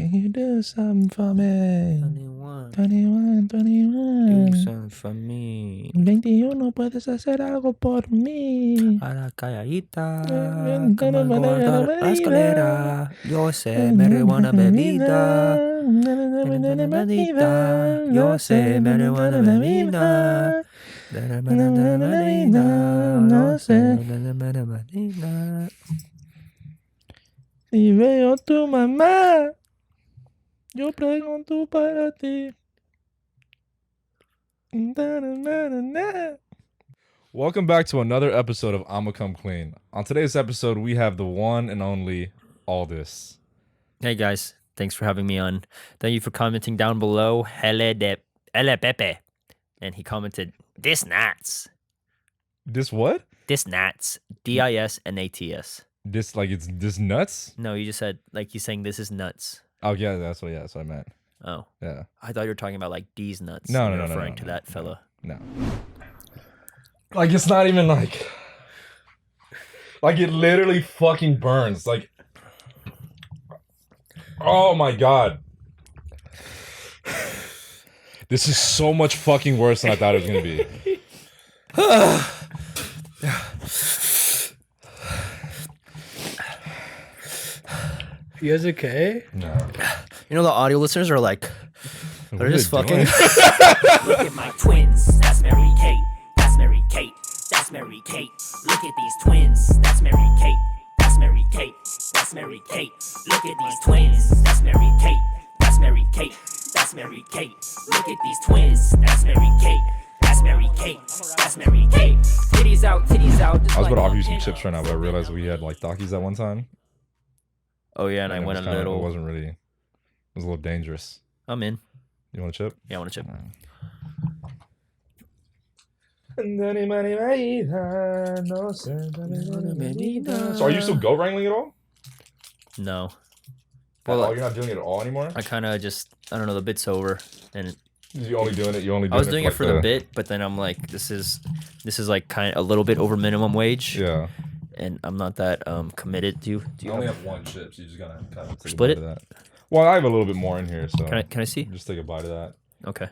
Can you do something for me? 21. 21, Do 21. something for me. 21, puedes hacer algo por mí. A la calladita, como guardar la escalera. Yo sé, marihuana bebida. Bebida. Yo sé, marihuana bebida. No sé, bebida. Si veo tu mamá, yo pregunto para ti. Welcome back to another episode of Imma Come Clean. On today's episode, we have the one and only Aldis. Hey guys, thanks for having me on. Thank you for commenting down below. Hele Pepe. And he commented, this nuts. This what? This nuts. D-I-S-N-A-T-S. This like it's this nuts? No, you just said, like, you saying this is nuts. Oh yeah, that's what I meant. Oh. Yeah. I thought you were talking about, like, D's nuts. No, and no, you're no, referring no, to no, that fella. No. Like it's not even like it literally fucking burns. Like, oh my god. This is so much fucking worse than I thought it was gonna be. You guys okay? No. You know, the audio listeners are like, they're just fucking. Look at my twins. That's Mary Kate. That's Mary Kate. That's Mary Kate. Look at these twins. That's Mary Kate. That's Mary Kate. That's Mary Kate. Look at these twins. That's Mary Kate. That's Mary Kate. That's Mary Kate. Look at these twins. That's Mary Kate. That's Mary Kate. That's Mary Kate. Titties out, titties out. I was about to offer you some chips right now, but I realized we had like Takis at one time. Oh, yeah, and I it went was a little. It wasn't really. It was a little dangerous. I'm in. You want a chip? Yeah, I want a chip. So are you still goat wrangling at all? No. Well, you're not doing it at all anymore? I kind of just, I don't know, the bit's over. And You only doing it? You only doing I was doing it like for the bit, but then I'm like, this is like kind of a little bit over minimum wage. Yeah. And I'm not that committed. Do you only have one chip, so you just gotta kind of split it? Of that. Well, I have a little bit more in here, so can I see? Just take a bite of that. Okay.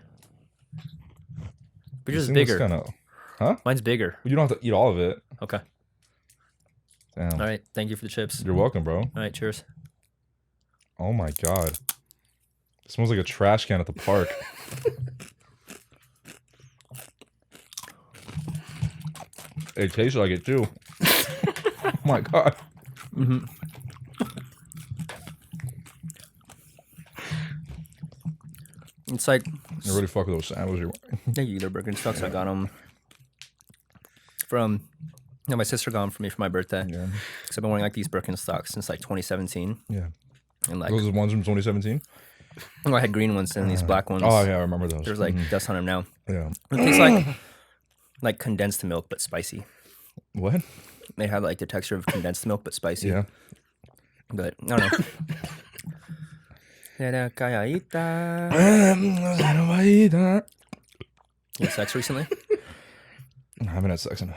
But yours is bigger. Huh? Mine's bigger. You don't have to eat all of it. Okay. Damn. All right. Thank you for the chips. You're welcome, bro. All right. Cheers. Oh my god. It smells like a trash can at the park. It tastes like it too. Oh my god. Mm-hmm. It's like, You really fuck with those sandwiches. thank you, they're Birkenstocks. I got them from, my sister got them for me for my birthday. Yeah. Because I've been wearing like these Birkenstocks since like 2017. Yeah. And like, Those are the ones from 2017? oh, I had green ones and these black ones. Oh yeah, I remember those. There's like dust on them now. Yeah. It tastes like condensed milk, but spicy. What? They have like the texture of condensed milk, but spicy. Yeah. But I don't know. You had sex recently? I haven't had sex in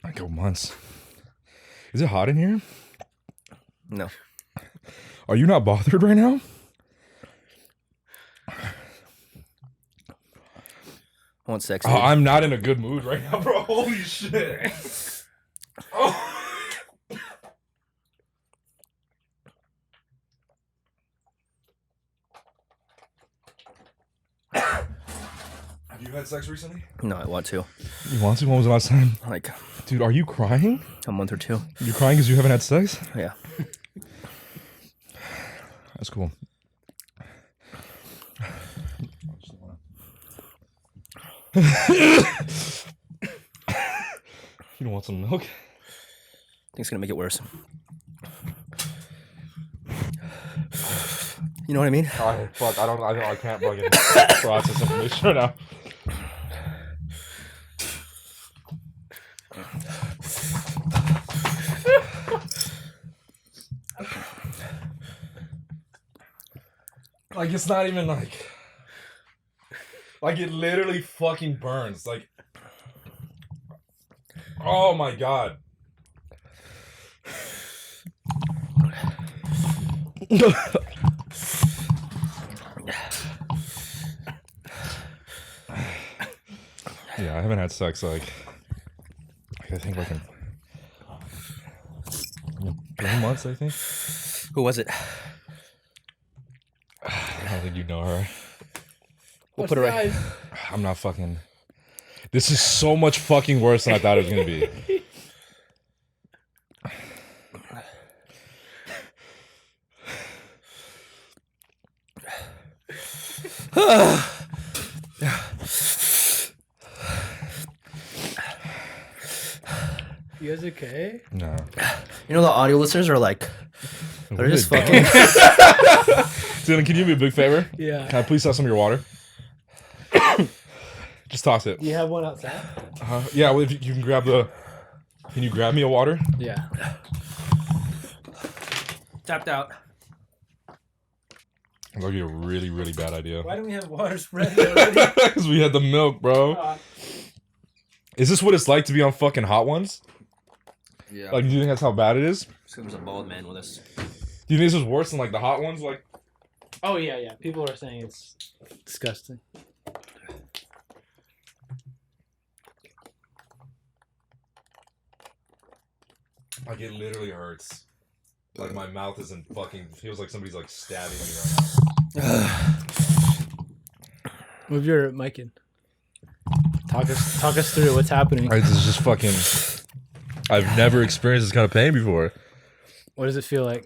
a couple months. Is it hot in here? No. Are you not bothered right now? I want sex. Oh, I'm not in a good mood right now, bro. Holy shit. Oh. Have you had sex recently? No, I want to. You want to? When was the last time? Like Dude, are you crying? a month or two. You're crying because you haven't had sex? Yeah. That's cool. You don't want some milk? I think it's gonna make it worse. You know what I mean? Fuck, I can't fucking process information right now. Like, it's not even like it literally fucking burns. Like, oh my god. Yeah, I haven't had sex like I think like in 3 months. I think. Who was it? I don't think you know her. We'll put it right. I'm not fucking. This is so much fucking worse than I thought it was gonna be. You guys okay? No. You know the audio listeners are like, they're Really just dumb. fucking. Dylan, can you do me a big favor? Yeah. Can I please have some of your water? Just toss it. Do you have one outside? Yeah, well, if you can grab the. Can you grab me a water? Yeah. Tapped out. That would be a really, really bad idea. Why don't we have water spread already? Because we had the milk, bro. Is this what it's like to be on fucking Hot Ones? Yeah. Like, do you think that's how bad it is? There's a bald man with us. Do you think this is worse than like the Hot Ones? Like, Oh yeah. People are saying it's disgusting. like it literally hurts. Like my mouth isn't fucking. Feels like somebody's like stabbing me right now. Move your mic in. Talk us through what's happening. This is just fucking. I've never experienced this kind of pain before. What does it feel like?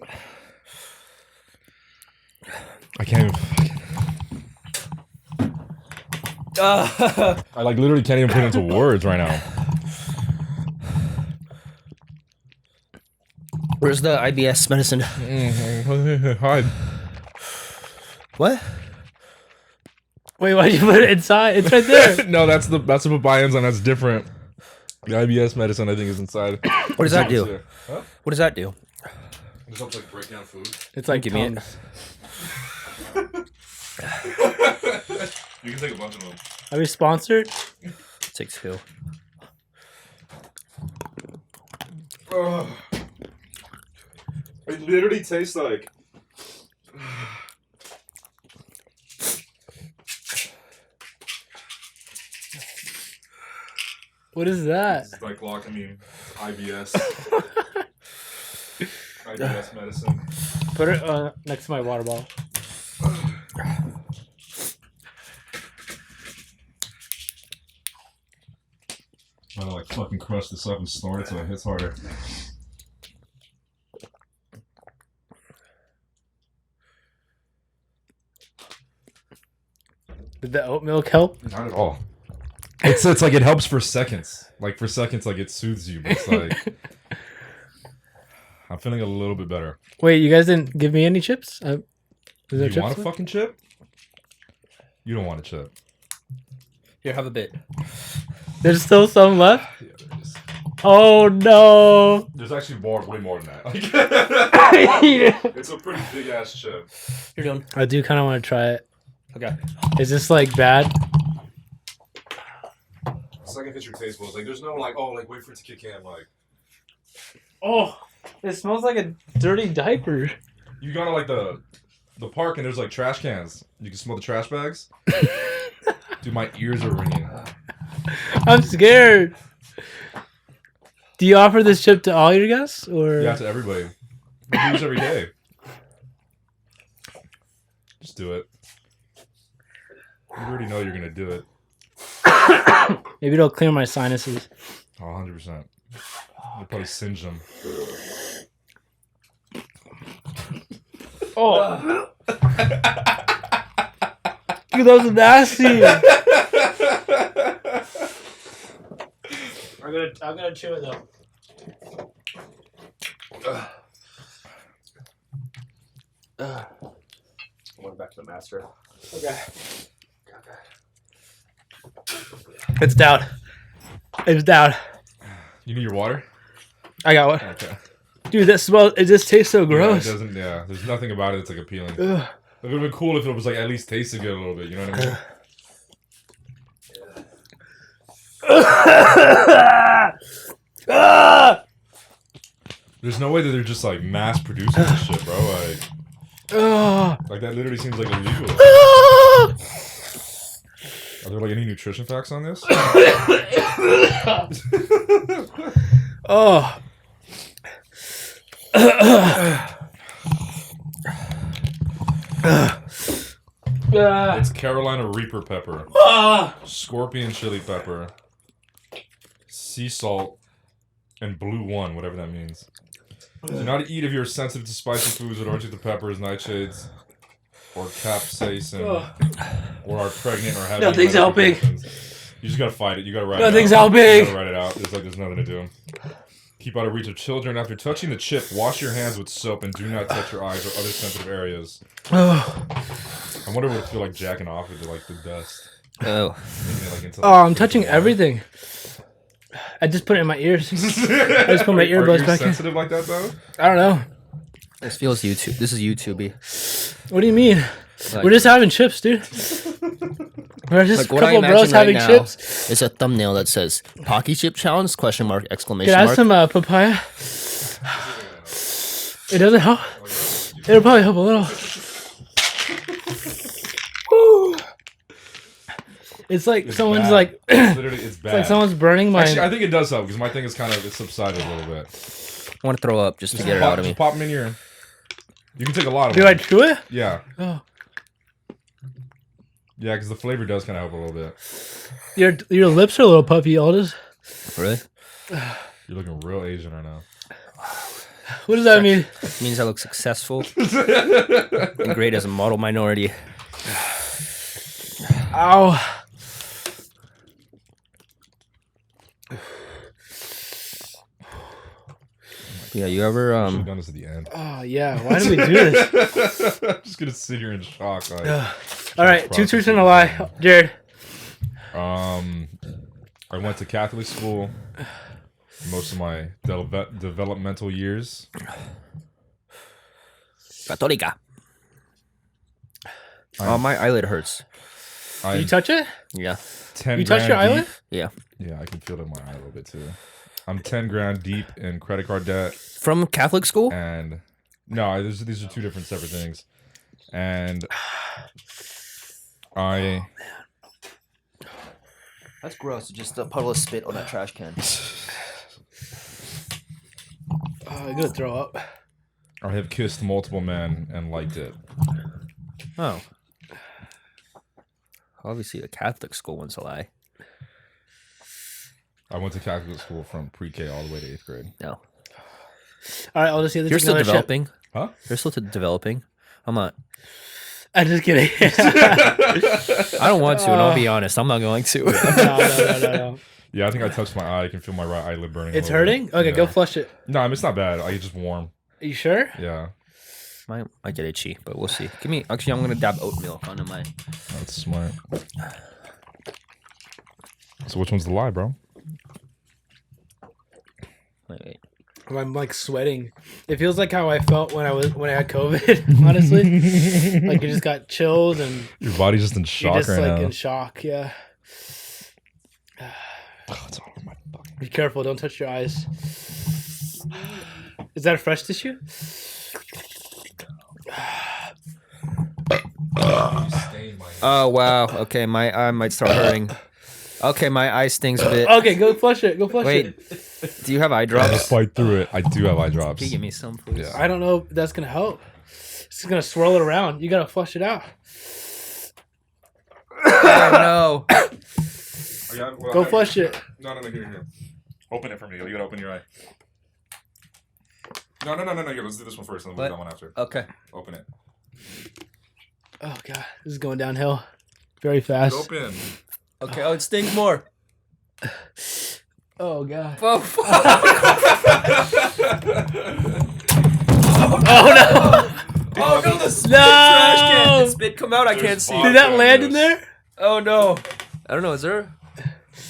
I can't even. I like literally can't even put it into words right now. Where's the IBS medicine? Hi. What? Wait, why'd you put it inside? It's right there. No, that's the papaya enzyme. That's different. The IBS medicine, I think, is inside. What does that do? Huh? What does that do? It just helps like break down food. It's like Give me it. Tums. You can take a bunch of them. Are we sponsored? 6-2. It literally tastes like. What is that? It's like IBS. IBS medicine. Put it next to my water bottle. I'm gonna like fucking crush this up and snort it so it hits harder. Did the oat milk help? Not at all. It's like it helps for seconds. Like for seconds, like it soothes you. But it's like I'm feeling a little bit better. Wait, you guys didn't give me any chips? Is there You want a chips? fucking chip? You don't want a chip. Here, have a bit. There's still some left? Yeah, there is. Oh no! There's actually way more than that. It's a pretty big ass chip. You're done. I do kind of want to try it. Okay. Is this like bad? It's like if it's your taste buds. Like there's no like wait for it to kick in. Like Oh, it smells like a dirty diaper. you go to like the park and there's like trash cans. You can smell the trash bags. Dude, my ears are ringing. I'm scared. Do you offer this chip to all your guests, or? Yeah, to everybody. We do this every day. Just do it. You already know you're gonna do it. Maybe it'll clear my sinuses. Oh, 100%. You'll probably singe them. Oh, dude, that was nasty. I'm gonna chew it though. Going back to the master. Okay. It's down. It's down. You need your water? I got one. Okay. Dude, that smell. It just tastes so gross. Yeah, it doesn't. Yeah, there's nothing about it that's like appealing. It Ugh. would have been cool if it was like at least tasted good a little bit. You know what I mean? There's no way that they're just like mass producing this shit, bro. Like that literally seems like illegal. Are there like any nutrition facts on this? Oh. It's Carolina Reaper pepper, scorpion chili pepper, sea salt, and blue one, whatever that means. Do not eat if you're sensitive to spicy foods or allergic to peppers, nightshades, or capsaicin, or are pregnant or have Nothing's helping. You just gotta fight it. You gotta write it out. Nothing's helping. You gotta write it out. There's nothing to do. Keep out of reach of children. After touching the chip, wash your hands with soap and do not touch your eyes or other sensitive areas. I wonder what it would feel like jacking off with like the dust. Oh. I'm touching everything. I just put it in my ears. I just put my earbuds back in. Sensitive like that though? I don't know. This feels YouTube. This is YouTubey. What do you mean? Like, We're just having chips, dude. We're just a couple bros having chips. It's a thumbnail that says Paqui chip challenge ? Exclamation Can I have mark. some papaya? It doesn't help. It'll probably help a little. Woo. It's like It's someone's bad. like. Literally, it's bad. It's like someone's burning my. Actually, I think it does help because my thing is kind of it's subsided a little bit. I want to throw up just to get it out of me. Just pop them in your. You can take a lot of Do them. I chew it? Yeah. Oh. Yeah, because the flavor does kind of help a little bit. Your lips are a little puffy, Aldous. Really? You're looking real Asian right now. What does that mean? It means I look successful and great as a model minority. Ow. Yeah, you ever Should have done this at the end. Oh yeah. Why did we do this? I'm just gonna sit here in shock. Like, All right, 2 truths and a lie, Jared. I went to Catholic school most of my developmental years. Católica. Oh, my eyelid hurts. Did you touch it? Yeah. 10 You touched your grand eyelid? deep. Yeah. Yeah, I can feel it in my eye a little bit too. I'm 10 grand deep in credit card debt. From Catholic school? And no, these are two different separate things. And That's gross. Just a puddle of spit on that trash can. Oh, I'm gonna throw up. I have kissed multiple men and liked it. Oh. Obviously, a Catholic school one's a lie. I went to Catholic school from pre-K all the way to 8th grade. No. All right, I'll just see. You're still developing. Huh? You're still developing. I'm not. I'm just kidding. I don't want to, and I'll be honest. I'm not going to. No. Yeah, I think I touched my eye. I can feel my right eyelid burning. It's a little hurting? bit. Okay, Yeah. go flush it. No, I mean, it's not bad. It's just warm. Are you sure? Yeah, I get itchy, but we'll see. Actually, I'm gonna dab oat milk onto my. that's smart. So which one's the lie, bro? Wait. I'm like sweating. It feels like how I felt when I had COVID. Honestly, like you just got chills and Your body's just in you're shock just right like now. in shock. Yeah. Oh, it's all over my fucking. Be careful. Don't touch your eyes. Is that a fresh tissue? Oh wow. Okay, my eye might start hurting. Okay, my eye stings a bit. Okay, go flush it. Go flush Wait, it. do you have eye I'll drops? fight through it. I do have eye drops. Can you give me some, please? Yeah. I don't know if that's gonna help. It's just gonna swirl it around. You gotta flush it out. Oh no. Go flush it. No, here. Open it for me. You gotta open your eye. No. Here, let's do this one first, and then we'll do that one after. Okay. Open it. Oh god, this is going downhill very fast. Open. Okay. Oh, it stings more. Oh god. Oh, fuck. Oh no, the trash can. Did spit come out? I can't see. Did that land in there? Oh no. I don't know. Is there?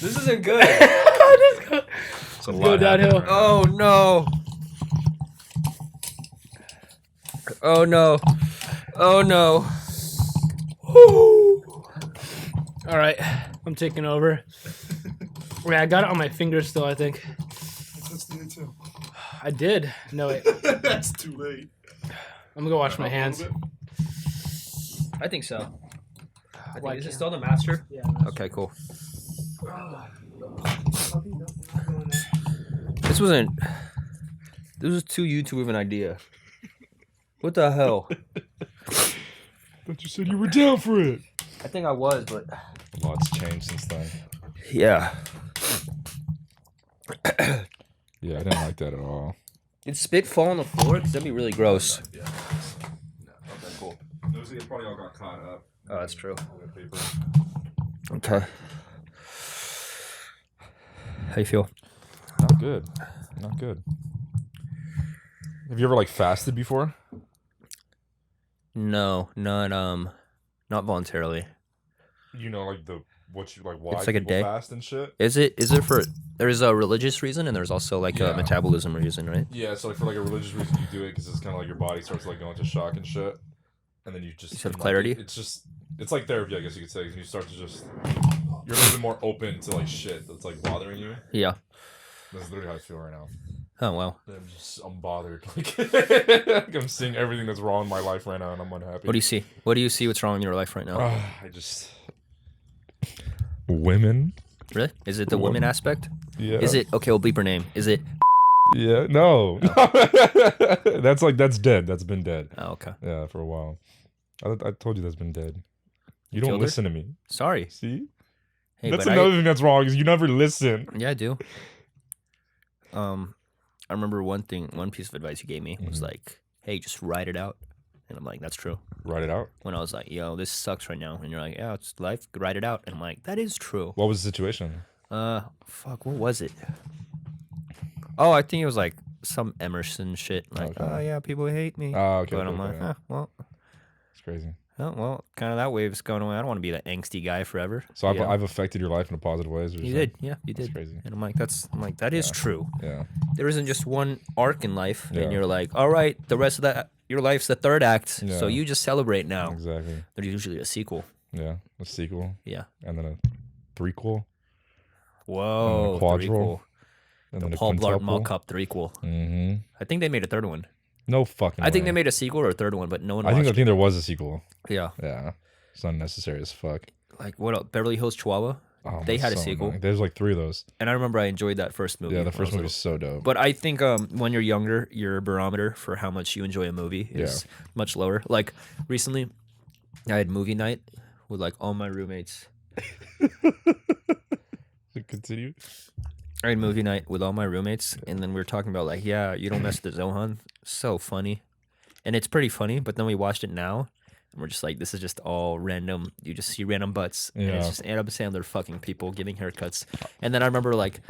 This isn't good. It's a Go lot downhill. happening. Oh no. Oh no. Oh no. All right, I'm taking over. Wait, I got it on my fingers still. I think That's the too. I did. No wait, That's too late. I'm gonna go wash my hands. I think so. think is it still the master? Yeah. Okay, cool. This wasn't. This was too YouTube of an idea. What the hell? But you said you were down for it. I think I was, but A lot's changed since then. yeah. Yeah, I didn't like that at all. Did spit fall on the floor? Cause that'd be really gross. Yeah. No. Okay, cool. Those probably all got caught up. Oh, that's true. in the paper. Okay. How you feel? Not good. Not good. Have you ever like fasted before? No, not voluntarily. You know, like what you like why It's like a people day? fast and shit. Is it for there's a religious reason and there's also like a Yeah. metabolism reason, right? Yeah, so like for like a religious reason you do it because it's kind of like your body starts like going into shock and shit, and then you just You have like, clarity? It's like therapy, I guess you could say. 'Cause you start to just you're a little bit more open to like shit that's like bothering you. Yeah. That's literally how I feel right now. Oh wow. I'm just unbothered. Like I'm seeing everything that's wrong in my life right now, and I'm unhappy. What do you see? What do you see? What's wrong in your life right now? I just women. Really? Is it the women aspect? Yeah. Is it okay? We'll bleep her name. Is it? Yeah. No. That's dead. That's been dead. Oh, okay. Yeah, for a while. I told you that's been dead. You killed don't her? listen to me. Sorry. See? Hey, That's but another thing that's wrong is you never listen. Yeah, I do. I remember one piece of advice you gave me was like, "Hey, just write it out," and I'm like, "That's true." Write it out. When I was like, "Yo, this sucks right now," and you're like, "Yeah, it's life. Write it out," and I'm like, "That is true." What was the situation? Fuck, what was it? Oh, I think it was like some Emerson shit. Like, Okay. oh yeah, people hate me. Oh, okay. But I'm okay, like, okay. well, It's crazy. oh, well, kind of that wave's going away. I don't want to be that angsty guy forever. So Yeah. I've affected your life in a positive way. You did, yeah, you That's did. crazy. And I'm like, that is true. Yeah. There isn't just one arc in life, Yeah. and you're like, all right, the rest of that your life's the third act, so Yeah. you just celebrate now. Exactly. There's usually a sequel. Yeah. A sequel. Yeah. And then a threequel. Whoa, quadruple, threequel. And The then Paul a Blart quintuple. Mall Cop threequel. Mm-hmm. I think they made a third one. No fucking I think way. they made a sequel or a third one, but no one I watched think it. there was a sequel. Yeah. Yeah. It's unnecessary as fuck. Like, what else? Beverly Hills Chihuahua? Oh, They had a so sequel. annoying. There's like 3 of those. And I remember I enjoyed that first movie. Yeah, the when I first was movie was so dope. But I think when you're younger, your barometer for how much you enjoy a movie is much lower. Like recently, I had movie night with like all my roommates. Continue. I had movie night with all my roommates, and then we were talking about like, yeah, you don't mess with the Zohan. So funny, and it's pretty funny. But then we watched it now, and we're just like, this is just all random. You just see random butts, and it's Yeah. just Adam Sandler fucking people giving haircuts. And then I remember like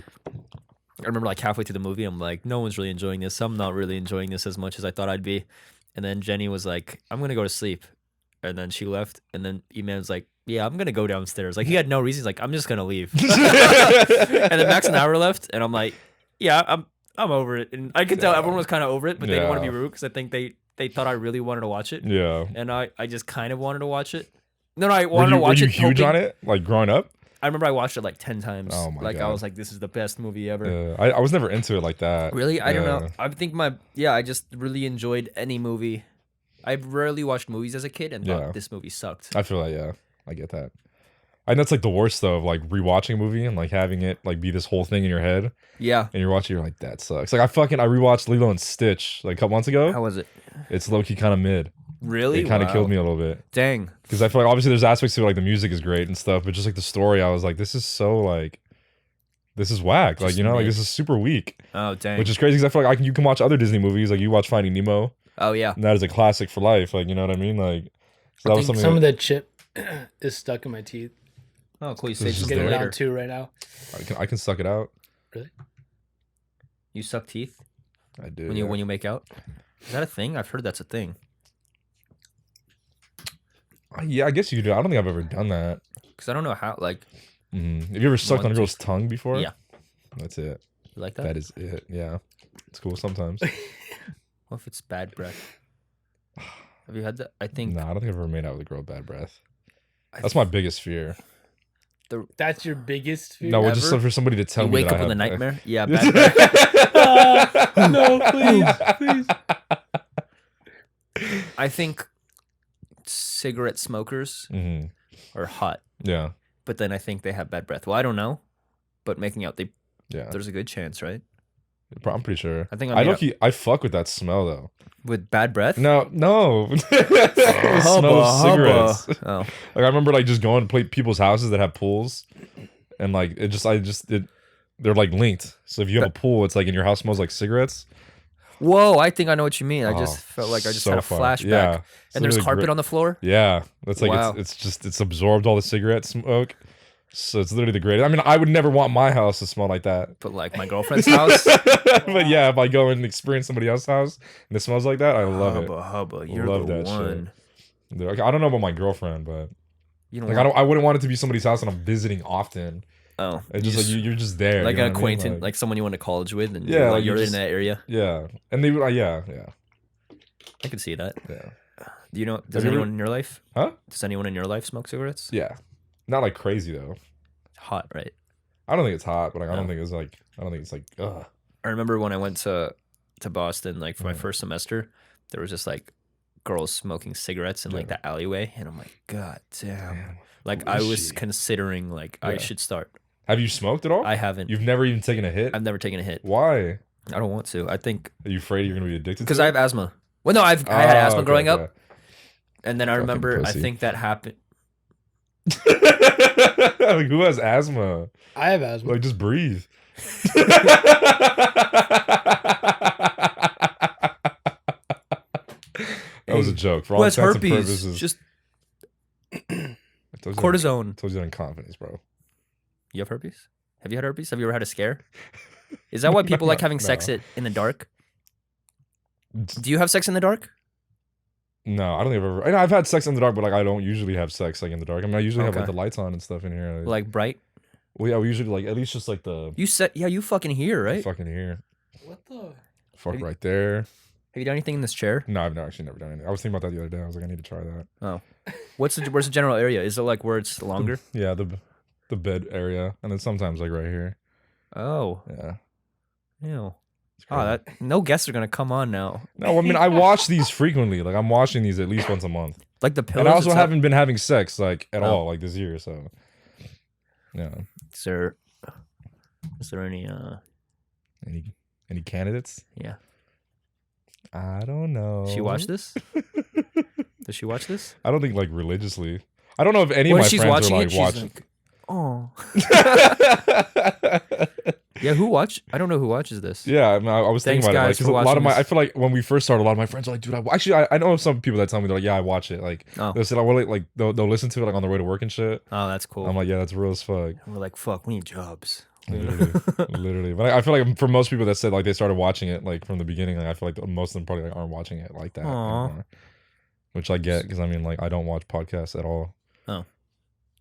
halfway through the movie, I'm like, no one's really enjoying this. I'm not really enjoying this as much as I thought I'd be. And then Jenny was like, I'm gonna go to sleep, and then she left. And then E-Man was like, yeah, I'm gonna go downstairs. Like he had no reason. He's like, I'm just gonna leave. And then Max and I were left, and I'm like, yeah, I'm over it. And I could tell everyone was kind of over it, but they didn't want to be rude because I think they thought I really wanted to watch it. Yeah. And I just kind of wanted to watch it. No, I wanted to watch Were you it. huge hoping- on it? Like growing up? I remember I watched it like 10 times. Oh my like I God. was like, this is the best movie ever. I was never into it like that. Really? I don't know. Yeah. I think I just really enjoyed any movie. I rarely watched movies as a kid and Yeah. thought this movie sucked. I feel like, yeah, I get that. And that's like the worst though, of like rewatching a movie and like having it like be this whole thing in your head, Yeah. and you're watching, you're like, that sucks. Like I rewatched Lilo and Stitch like a couple months ago. How was it? It's low key kind of mid. Really? It kind of Wow. killed me a little bit Dang. because I feel like obviously there's aspects to it, like the music is great and stuff, but just like the story, I was like, this is so like, this is whack. Like Just like mid. this is super weak, Oh, dang. which is crazy because I feel like you can watch other Disney movies, like you watch Finding Nemo, Oh, yeah. and that is a classic for life. Like you know what I mean? Like so that I was think something. some that- of the chip is stuck in my teeth. Oh, cool. You This saved is some Getting for it there. later. out too right now. I can suck it out. You suck teeth I do. when you make out? Is that a thing? I've heard that's a thing. Yeah, I guess you do. I don't think I've ever done that. Because I don't know how, like, Have you ever sucked One on a girl's tongue before? Yeah. That's it. you like that? That is it. Yeah. It's cool sometimes. What if it's bad breath? Have you had that? I think No, I don't think I've ever made out with a girl with bad breath. I That's my biggest fear. That's your biggest fear. No, just Ever? for somebody to tell you me wake that up I with a have- nightmare. Yeah, bad breath. No, please. I think cigarette smokers Mhm. or hot. Yeah. But then I think they have bad breath. Well, I don't know, but making out, Yeah. there's a good chance, right? I'm pretty sure. I think I fuck with that smell though. With bad breath. No. The smell of cigarettes. Oh, Like I remember like just going to play people's houses that have pools, and like they're like linked. So if you have a pool, it's like in your house smells like cigarettes. whoa! I think I know what you mean. I just felt like I just had a fun. flashback. Yeah. And there's carpet on the floor. Yeah, that's like Wow. it's absorbed all the cigarette smoke. So it's literally the greatest. I mean, I would never want my house to smell like that. But like my girlfriend's house. But yeah, if I go and experience somebody else's house and it smells like that, I love it. Hubba, you're Love the that one. shit. Dude, I don't know about my girlfriend, but You know, like I wouldn't want it to be somebody's house and I'm visiting often. Oh, It's just like you're just there, like you know an what I mean? acquaintance, like someone you went to college with, and Yeah, like you're just- in that area. Yeah, and they would yeah. I could see that. Yeah. Do you know? Does you ever- anyone in your life? Huh? Does anyone in your life smoke cigarettes? Yeah. Not like crazy though. Hot, right? I don't think it's hot, but like, I No. don't think it's like ugh. I remember when I went to Boston, like for my Mm. first semester, there was just like girls smoking cigarettes in like Yeah. the alleyway, and I'm like, God damn! Man, Like who I is was she? considering like I Yeah. should start. Have you smoked at all? I haven't. You've never even taken a hit? I've never taken a hit. Why? I don't want to. I think Are you afraid you're gonna be addicted to because it? I have asthma. Well, no, I had asthma growing up, and then I Fucking remember pussy. I think that happened. Like, who has asthma? I have asthma. Like, just breathe. That was a joke. For Who all has intents and herpes? purposes. Just I told you cortisone. I told you that in confidence, bro. You have herpes? Have you had herpes? Have you ever had a scare? Is that why people like having sex No. in the dark? Do you have sex in the dark? No, I don't think I've ever. I know I've had sex in the dark, but like I don't usually have sex like in the dark. I mean, I usually have like Okay. the lights on and stuff in here. Like bright? Well, yeah, we usually like at least just like the You said, yeah, you fucking here, right? fucking here, What the? fuck Have you- right there. Have you done anything in this chair? No, I've actually never done anything. I was thinking about that the other day. I was like, I need to try that. Oh, where's the general area? Is it like where it's longer? Yeah, the bed area, and then sometimes like right here. Oh, Yeah. ew. It's Oh, crazy. that no guests are gonna come on now. No, I mean I watch these frequently. Like I'm watching these at least once a month, Like the pillows. and I also itself? haven't been having sex like at Oh. all like this year. So yeah. Is there any Any candidates? Yeah. I don't know. She watch this? Does she watch this? I don't think like religiously. I don't know if any When of my she's friends watching are it, like she's watching. like, oh. Yeah, who watch? I don't know who watches this. Yeah, I, mean, I was Thanks, thinking about guys, it. for Like, 'cause a lot of watching my, this. I feel like when we first started, a lot of my friends are like, "Dude, I know some people that tell me they're like, yeah, I watch it. Like, Oh. they'll say, like, they'll listen to it like on their way to work and shit. Oh, that's cool. I'm like, yeah, that's real as fuck, We're like, fuck, we need jobs. literally, literally. But I feel like for most people that said like they started watching it like from the beginning, like I feel like most of them probably like aren't watching it like that Aw. anymore. Which I get because I mean like I don't watch podcasts at all Do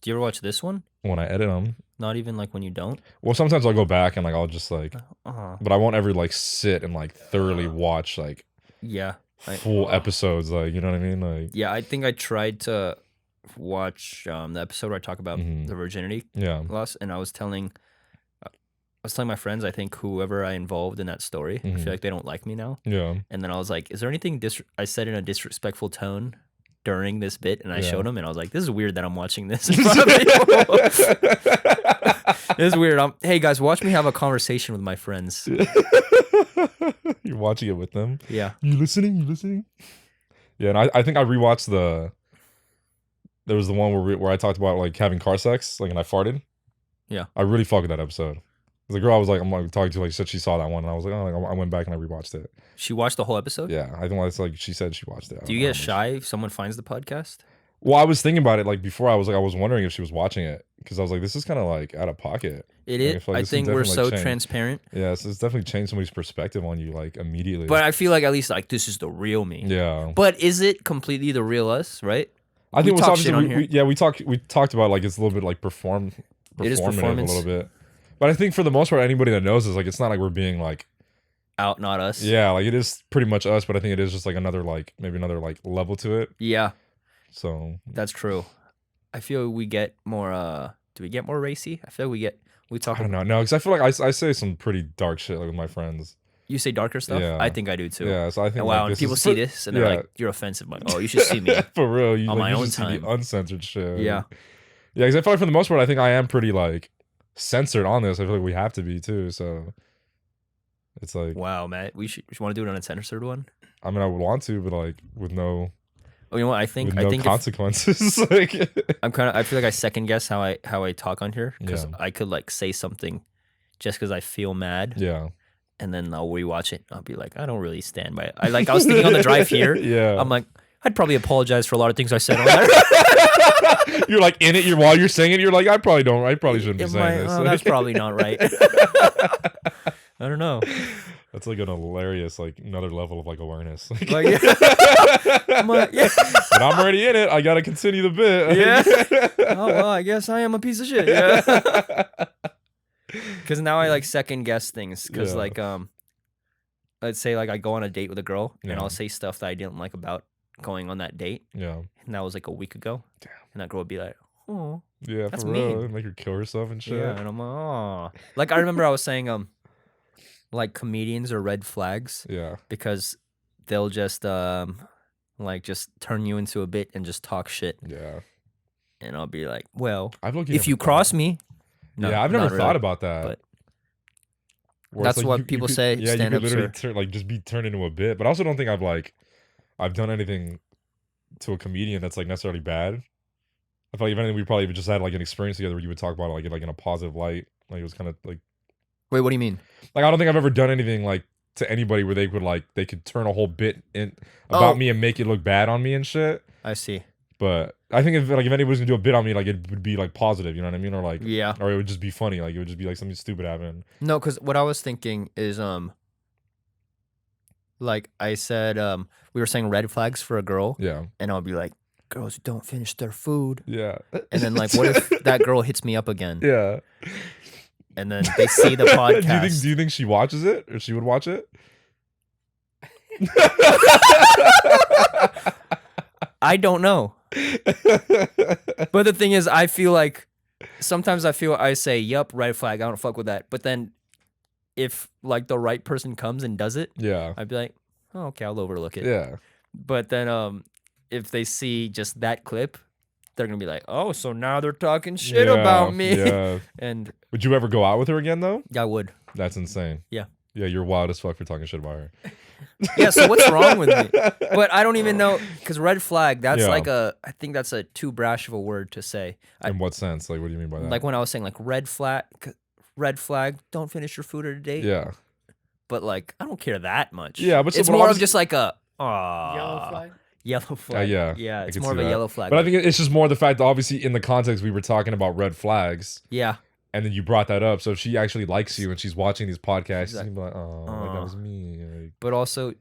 you ever watch this one? when I edit them. Not even like when you don't? Well, sometimes I'll go back and like I'll just like, Uh, but I won't ever like sit and like thoroughly watch like yeah. full episodes. Like you know what I mean? Like Yeah, I think I tried to watch the episode where I talk about Mhm. the virginity yeah, loss, and I was telling my friends, I think whoever I involved in that story, I Mhm. feel like they don't like me now. yeah. And then I was like, is there anything I said in a disrespectful tone during this bit? And I Yeah. showed them, and I was like, this is weird that I'm watching this in front of people. This is weird. Hey guys, watch me have a conversation with my friends. You're watching it with them. Yeah. You listening? You listening? Yeah, and I think I rewatched there was the one where I talked about like having car sex, like and I farted. Yeah. I really fucked with that episode. The girl I was like, I'm like talking to, like said she saw that one, and I was like, oh, like, I went back and I rewatched it. She watched the whole episode? Yeah, I think that's like she said she watched it. I Do don't you know get how much. shy if someone finds the podcast? Well, I was thinking about it like before. I was wondering if she was watching it because I was like, this is kind of like out of pocket. It Like, I is. feel like I this think has we're definitely, so like, changed. transparent. Yeah, so it's definitely changed somebody's perspective on you like immediately. But I feel like at least like this is the real me. yeah, But is it completely the real us, right? I think we what's talk shit obviously on we talked about like it's a little bit like performative It is a performance. little bit. But I think for the most part, anybody that knows is like it's not like we're being like Out, not us. yeah, like it is pretty much us. But I think it is just like another like maybe another like level to it. Yeah, So that's true. I feel we get more. Do we get more racy? I feel we talk. I don't know, no, because I feel like I say some pretty dark shit like with my friends. You say darker stuff. Yeah. I think I do too. Yeah, so I think And like, wow, and this people is- see this and they're yeah. like, "You're offensive." I'm like, oh, you should see me. for real. You, on like, my you own should see the time. uncensored shit. Yeah. Yeah, because I feel like for the most part, I think I am pretty like censored on this. I feel like we have to be too. So it's like, Wow, Matt, we should want to do it on a censored one. I mean, I would want to, but like with no, Oh, you know what? I think with no consequences. Like, I feel like I second guess how I talk on here because Yeah. I could like say something just because I feel mad, yeah, and then I'll rewatch it. I'll be like, I don't really stand by it. I was thinking on the drive here. Yeah. I'm like, I'd probably apologize for a lot of things I said on there. You're like in it. While you're saying it, you're like, I probably shouldn't be saying this. Oh, that's probably not right. I don't know. That's like an hilarious, like another level of like awareness. Like, Like, yeah. I'm like, yeah. but I'm already in it. I gotta continue the bit. Yeah. Oh well, I guess I am a piece of shit. Yeah. Because now I like second guess things. Because Yeah. like let's say like I go on a date with a girl and Yeah. I'll say stuff that I didn't like about going on that date, Yeah. and that was like a week ago. Damn. And that girl would be like, oh, Yeah. That's for real. mean. Make her kill herself and shit. yeah, and I'm like, oh. Like I remember I was saying like comedians are red flags Yeah. because they'll just like just turn you into a bit and just talk shit, Yeah. and I'll be like, well, I've looked. if you cross me, no, yeah, I've never not thought really. about that. but Where it's that's like what you people could- say, Yeah, you could stand-ups literally are- like just be turned into a bit. But I also don't think I've done anything to a comedian that's like necessarily bad. I feel like if anything, we probably just had like an experience together where you would talk about it like in a positive light. Like it was kind of like Wait, what do you mean? I don't think I've ever done anything like to anybody where they could turn a whole bit in about Oh. me and make it look bad on me and shit. I see. But I think if anybody's gonna do a bit on me, like it would be like positive, you know what I mean? Or like Yeah. or it would just be funny, like it would just be like something stupid happening. No, because what I was thinking is like I said we were saying red flags for a girl, Yeah. and I'll be like, girls who don't finish their food, Yeah. and then like what if that girl hits me up again, Yeah. and then they see the podcast. do you think she watches it or she would watch it? I don't know. But the thing is, I feel like sometimes I say, yup, red flag, I don't fuck with that. But then if like the right person comes and does it, Yeah. I'd be like, oh, okay, I'll overlook it. Yeah. But then if they see just that clip, they're gonna be like, oh, so now they're talking shit about me. Yeah. And Would you ever go out with her again though? I would. That's insane. Yeah. Yeah, you're wild as fuck for talking shit about her. Yeah, so what's wrong with me? But I don't even know, because red flag, that's Yeah. like I think that's a too brash of a word to say. In what sense? Like, what do you mean by that? Like when I was saying like red flag, don't finish your food at a date. yeah. But like, I don't care that much. Yeah, but it's but more of obviously- just like a, aw. Yellow flag. Yellow flag. yeah, Yeah, I it's can more see of a that. yellow flag. But I think it's just more the fact that obviously in the context we were talking about red flags, yeah. and then you brought that up. So if she actually likes you and she's watching these podcasts, she's Exactly. gonna be like, oh, like that was me. Like, But also,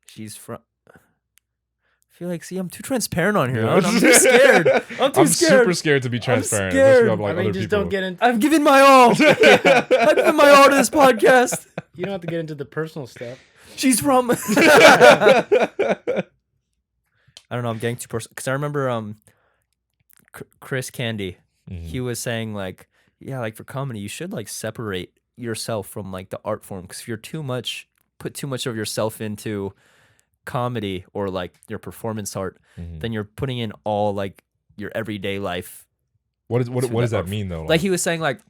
she's from. I feel like, see, I'm too transparent on here. Yeah. I'm too scared. I'm too scared. super scared to be transparent. scared. especially about, like, I mean, other just people. don't get in. I've given my all. I've given my all to this podcast. You don't have to get into the personal stuff. She's from. I don't know. I'm getting too personal because I remember Chris Candy. Mhm. He was saying like, yeah, like for comedy, you should like separate yourself from like the art form, because if you're put too much of yourself into comedy or like your performance art, Mhm. then you're putting in all like your everyday life. What to does that that mean though? Like he was saying like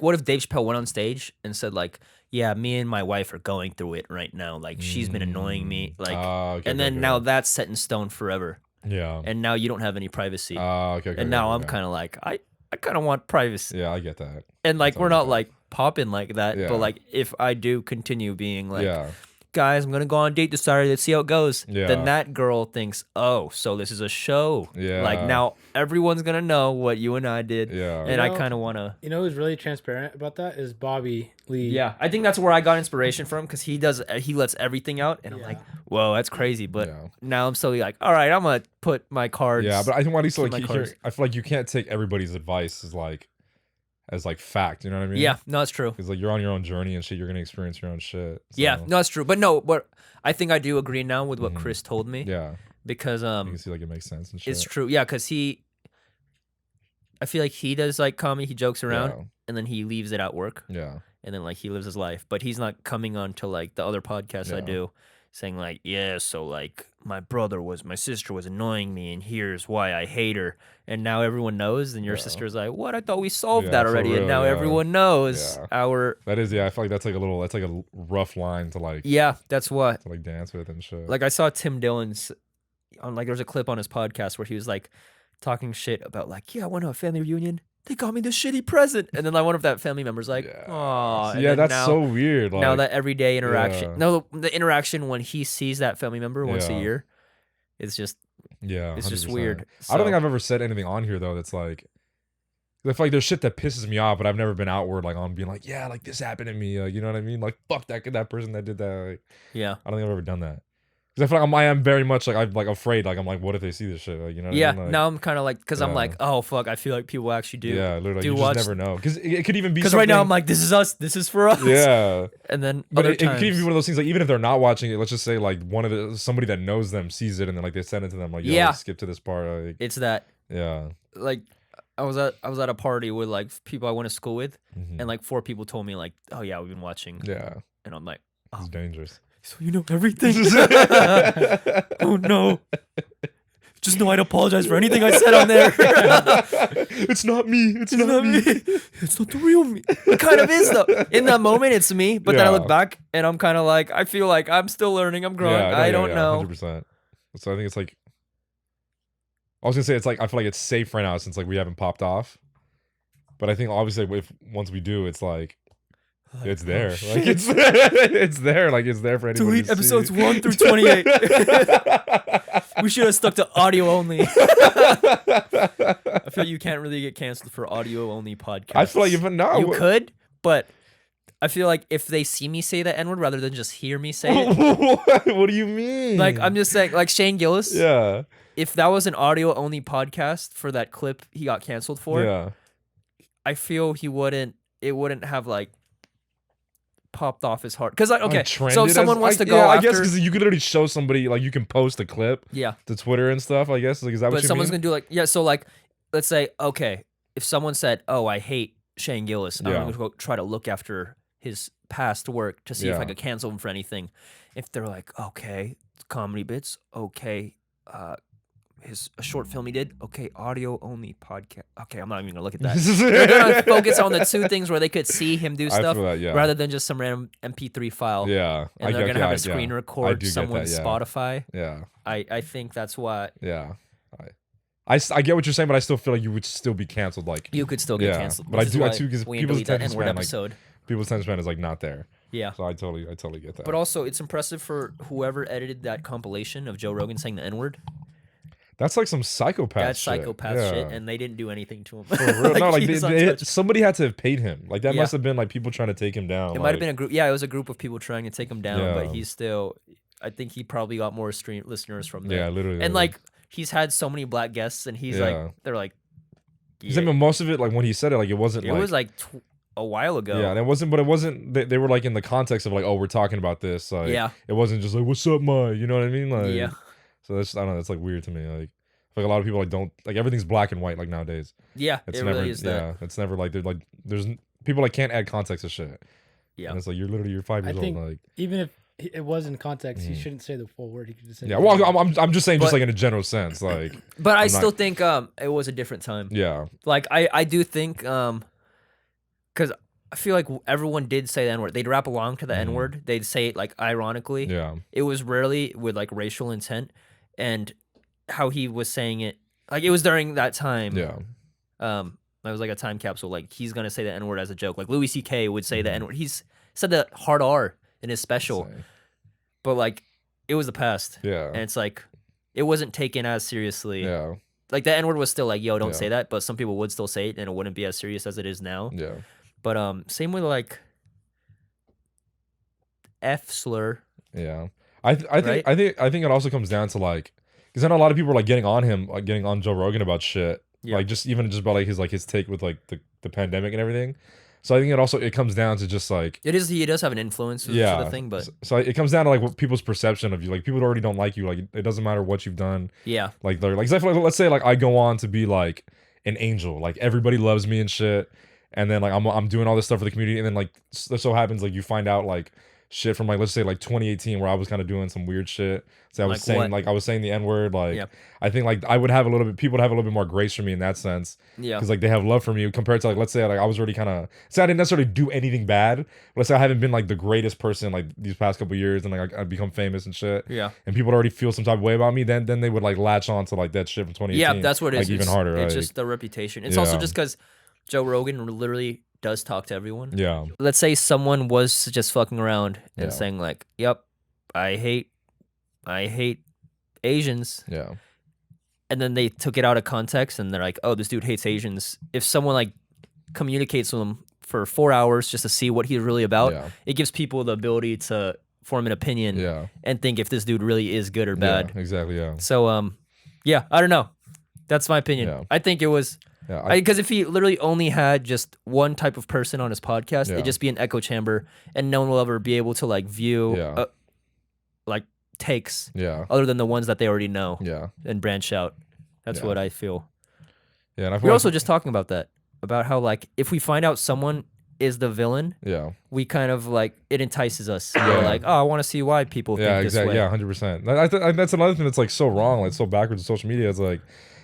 what if Dave Chappelle went on stage and said like, yeah, me and my wife are going through it right now. Like she's been annoying me. Like, okay, and then now that's set in stone forever. yeah. And now you don't have any privacy. Okay. And now I'm kind of like, I kind of want privacy. Yeah, I get that. And like, That's we're all not good. like popping like that. Yeah. But like, if I do continue being like, yeah. guys, I'm going to go on a date this Saturday. Let's see how it goes. Yeah. Then that girl thinks, oh, so this is a show. Yeah. Like now everyone's going to know what you and I did. Yeah. And You I know- kind of want to. You know who's really transparent about that is Bobby Lee. Yeah, I think that's where I got inspiration from, because he lets everything out, and I'm Yeah. like, whoa, that's crazy. But Yeah. now I'm slowly like, all right, I'm gonna put my cards. Yeah, but I think at least keep like my you cards. hear, I feel like you can't take everybody's advice as like fact. You know what I mean? Yeah, no, it's true. Because like you're on your own journey and shit. You're gonna experience your own shit. Yeah, so, no, it's true. But no, what I think I do agree now with what Chris told me, Yeah. because You can see like it makes sense and shit. it's true. Yeah, because I feel like he does like comedy. He jokes around, Yeah. and then he leaves it at work, Yeah. and then like he lives his life. But he's not coming on to like the other podcasts I Yeah. do. saying like, yeah, so like my sister was annoying me, and here's why I hate her, and now everyone knows. And your sister's like, what? I thought we solved that for already, and real, now everyone knows our. That is, I feel like that's like a rough line to like. Yeah, that's what. To like dance with and shit. Like I saw Tim Dillon's on like there's a clip on his podcast where he was like talking shit about like, yeah, I went to a family reunion. They got me this shitty present, and then like one of that family members like, oh, yeah, that's so weird. Like, now that everyday interaction, no, the interaction when he sees that family member once a year, it's just it's 100%. Just weird. So, I don't think I've ever said anything on here though that's like, I feel like there's shit that pisses me off, but I've never been outward like on being like, yeah, like this happened to me, you know what I mean? Like fuck that person that did that. Like, yeah, I don't think I've ever done that. Because I feel like I am very much like I'm like afraid. Like I'm like, what if they see this shit? Like, you know? What I mean? Like, now I'm kind of like, because I'm like, oh fuck, I feel like people actually do. Yeah, literally, you just never know. Because it could even be. Because right now I'm like, this is us. This is for us. Yeah. And then, but it could even be one of those things. Like even if they're not watching it, let's just say like somebody that knows them sees it, and then like they send it to them. Like, yo, skip to this part. Like, it's that. Yeah. Like I was at a party with like people I went to school with, and like 4 people told me like, oh yeah, we've been watching. Yeah. And I'm like, oh. It's dangerous. So you know everything. Oh no! Just know I'd apologize for anything I said on there. It's not me. It's not me. It's not the real me. It kind of is though. In that moment, it's me. But then I look back and I'm kind of like, I feel like I'm still learning. I'm growing. I don't know. 100%. So I think it's like, I was gonna say it's like I feel like it's safe right now since like we haven't popped off. But I think obviously if once we do, it's like. It's there. Like it's there. Like it's there for anybody delete to episodes see. 1 through 28. We should have stuck to audio only. I feel like you can't really get canceled for audio only podcasts. I feel like even now you could, but I feel like if they see me say that N-word rather than just hear me say it. What do you mean? Like I'm just saying, like Shane Gillis. Yeah. If that was an audio only podcast for that clip he got canceled for, yeah, I feel it wouldn't have like popped off his heart. Because like, okay, so if someone wants to go after, I guess because you could literally show somebody, like you can post a clip to Twitter and stuff, I guess. Like, is that what you someone's mean? gonna do like, yeah, so like let's say, okay, if someone said, oh, I hate Shane Gillis, I'm gonna go try to look after his past work to see if I could cancel him for anything. If they're like, okay, comedy bits, okay, a short film he did, okay, audio only podcast, okay, I'm not even gonna look at that. They're gonna focus on the 2 things where they could see him do stuff rather than just some random MP3 file. Yeah, and they're gonna have a screen record someone's Spotify. Yeah, I think that's what. Yeah, I get what you're saying, but I still feel like you would still be canceled. Like you could still get canceled. But I do because people's attention span, episode. People's attention span is like not there. Yeah. So I totally get that. But also, it's impressive for whoever edited that compilation of Joe Rogan saying the N-word. That's like some psychopath That's shit. psychopath shit, and they didn't do anything to him. For real? No, like somebody had to have paid him. Like that must have been like people trying to take him down. It might have been a group. Yeah, it was a group of people trying to take him down, but he's still. I think he probably got more listeners from that. Yeah, literally. And like he's had so many black guests, and he's like, they're like. Yeah. I mean, most of it, like when he said it, like it wasn't. It was like a while ago. Yeah, and it wasn't. But it wasn't. They were like in the context of like, oh, we're talking about this. Like, it wasn't just like, what's up, my? You know what I mean? Like, yeah. So that's, I don't know. That's like weird to me. Like a lot of people like don't like everything's black and white like nowadays. Yeah, it's it never, really is that. Yeah, it's never like there's people like can't add context to shit. Yeah, and it's like you're 5 years old. Like even if it was in context, he shouldn't say the full word. He could just say. Yeah, well, I'm just saying, just like in a general sense, like. But I still think it was a different time. Yeah. Like I do think because I feel like everyone did say the N-word. They'd rap along to the N-word. They'd say it like ironically. Yeah. It was rarely with like racial intent, and how he was saying it, like it was during that time. Yeah. It was like a time capsule. Like he's gonna say the N-word as a joke. Like Louis C.K. would say the N-word. He's said the hard R in his special, but like it was the past. Yeah. And it's like it wasn't taken as seriously. Yeah. Like the N-word was still like, yo, don't say that, but some people would still say it, and it wouldn't be as serious as it is now. Yeah. But same with like F slur. Yeah. I think it also comes down to like, because I know a lot of people are like getting on him, like getting on Joe Rogan about shit. Yeah. Like just about like his take with like the pandemic and everything. So I think it comes down to just like he does have an influence for the thing, but so it comes down to like what people's perception of you. Like people already don't like you. Like it doesn't matter what you've done. Yeah. Like let's say like I go on to be like an angel. Like everybody loves me and shit. And then like I'm doing all this stuff for the community, and then like so happens like you find out like shit from like, let's say like 2018 where I was kind of doing some weird shit. So I was Like saying what? like I was saying the N-word. Like Yeah. I think like I would have a little bit, people would have a little bit more grace for me in that sense. Yeah. Because like they have love for me compared to like, let's say like I was already kind of, say I didn't necessarily do anything bad. But let's say I haven't been like the greatest person like these past couple years, and like I become famous and shit. Yeah. And people already feel some type of way about me. Then they would like latch on to like that shit from 2018. Yeah, that's what it is. Like even It's- harder. It's like, just the reputation. It's also Yeah. just because Joe Rogan literally does talk to everyone. yeah. Let's say someone was just fucking around and Yeah. saying like, "Yep, I hate Asians," Yeah. and then they took it out of context and they're like, "Oh, this dude hates Asians." If someone like communicates with him for 4 hours just to see what he's really about, Yeah. it gives people the ability to form an opinion Yeah. and think if this dude really is good or bad. Yeah, exactly. Yeah. So yeah, I don't know. That's my opinion. Yeah. I think it was Yeah. because if he literally only had just one type of person on his podcast, Yeah. it'd just be an echo chamber, and no one will ever be able to like view Yeah. like takes yeah. other than the ones that they already know Yeah. and branch out. That's Yeah. what I feel. Yeah. And I feel We're like- also just talking about that, about how like if we find out someone is the villain, yeah. we kind of like it entices us. We're Yeah. like, oh, I want to see why people Yeah, think this exactly. way. Yeah, 100%. That's another thing that's like so wrong, like so backwards in social media. It's like